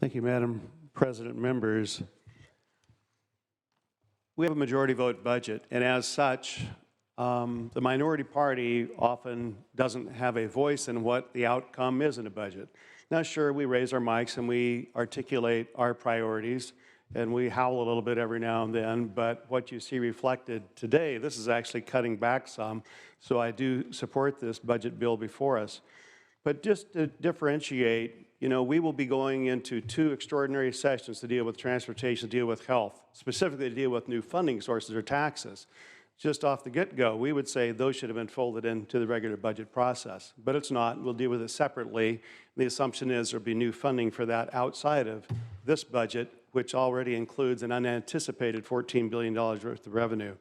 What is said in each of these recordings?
Thank you, Madam President. Members, we have a majority vote budget, and as such, the minority party often doesn't have a voice in what the outcome is in a budget. Now, sure, we raise our mics and we articulate our priorities, and we howl a little bit every now and then, but what you see reflected today, this is actually cutting back some, so I do support this budget bill before us. But just to differentiate, we will be going into 2 extraordinary sessions to deal with transportation, to deal with health, specifically to deal with new funding sources or taxes. Just off the get-go, we would say those should have been folded into the regular budget process, but it's not. We'll deal with it separately. The assumption is there'll be new funding for that outside of this budget, which already includes an unanticipated $14 billion worth of revenue.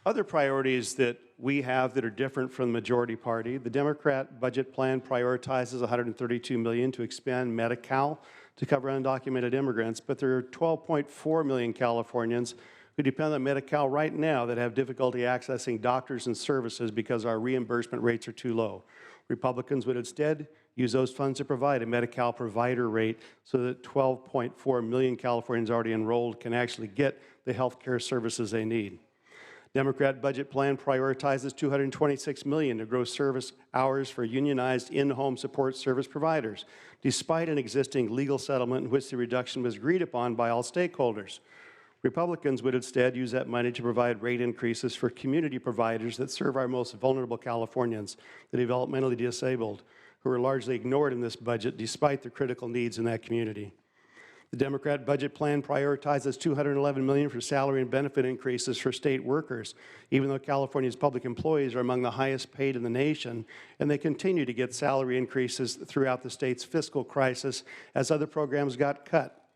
Other priorities that we have that are different from the majority party, the Democrat budget plan prioritizes $132 million to expand Medi-Cal to cover undocumented immigrants, but there are 12.4 million Californians who depend on Medi-Cal right now that have difficulty accessing doctors and services because our reimbursement rates are too low. Republicans would instead use those funds to provide a Medi-Cal provider rate so that 12.4 million Californians already enrolled can actually get the health care services they need. Democrat budget plan prioritizes $226 million to grow service hours for unionized in-home support service providers, despite an existing legal settlement in which the reduction was agreed upon by all stakeholders. Republicans would instead use that money to provide rate increases for community providers that serve our most vulnerable Californians, the developmentally disabled, who are largely ignored in this budget despite the critical needs in that community. The Democrat budget plan prioritizes $211 million for salary and benefit increases for state workers, even though California's public employees are among the highest paid in the nation, and they continue to get salary increases throughout the state's fiscal crisis as other programs got cut.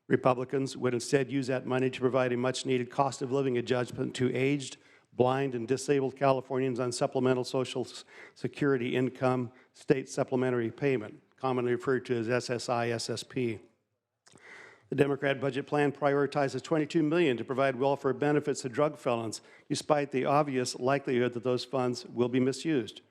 Republicans would instead use that money to provide a much-needed cost of living adjustment to aged, blind, and disabled Californians on supplemental Social Security income state supplementary payment, commonly referred to as SSI-SSP. The Democrat budget plan prioritizes $22 million to provide welfare benefits to drug felons, despite the obvious likelihood that those funds will be misused.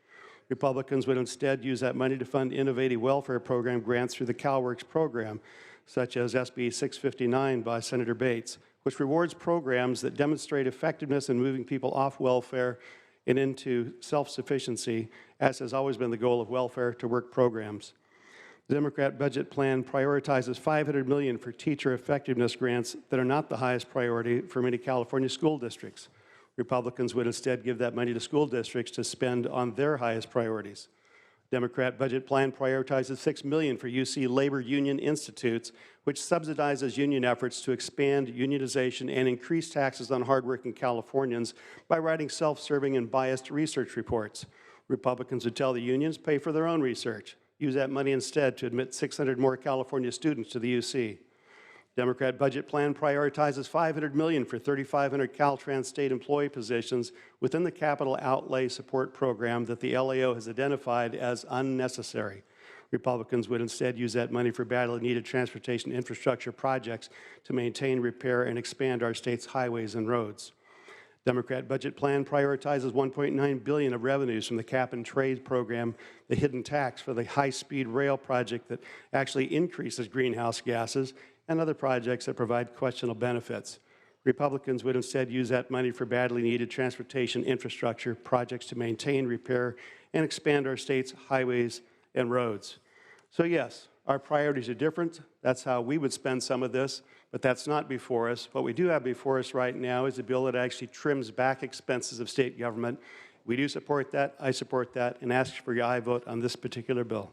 Republicans would instead use that money to fund innovative welfare program grants through the CalWORKS program, such as SB 659 by Senator Bates, which rewards programs that demonstrate effectiveness in moving people off welfare and into self-sufficiency, as has always been the goal of welfare-to-work programs. The Democrat budget plan prioritizes $500 million for teacher effectiveness grants that are not the highest priority for many California school districts. Republicans would instead give that money to school districts to spend on their highest priorities. Democrat budget plan prioritizes $6 million for UC labor union institutes, which subsidizes union efforts to expand unionization and increase taxes on hardworking Californians by writing self-serving and biased research reports. Republicans would tell the unions pay for their own research. Use that money instead to admit 600 more California students to the UC. Democrat budget plan prioritizes $500 million for 3,500 Caltrans state employee positions within the capital outlay support program that the LAO has identified as unnecessary. Republicans would instead use that money for badly needed transportation infrastructure projects to maintain, repair, and expand our state's highways and roads. Democrat budget plan prioritizes $1.9 billion of revenues from the cap and trade program, the hidden tax for the high-speed rail project that actually increases greenhouse gases, and other projects that provide questionable benefits. Republicans would instead use that money for badly needed transportation infrastructure projects to maintain, repair, and expand our state's highways and roads. So yes, our priorities are different. That's how we would spend some of this, but that's not before us. What we do have before us right now is a bill that actually trims back expenses of state government. We do support that, I support that, and ask for your aye vote on this particular bill.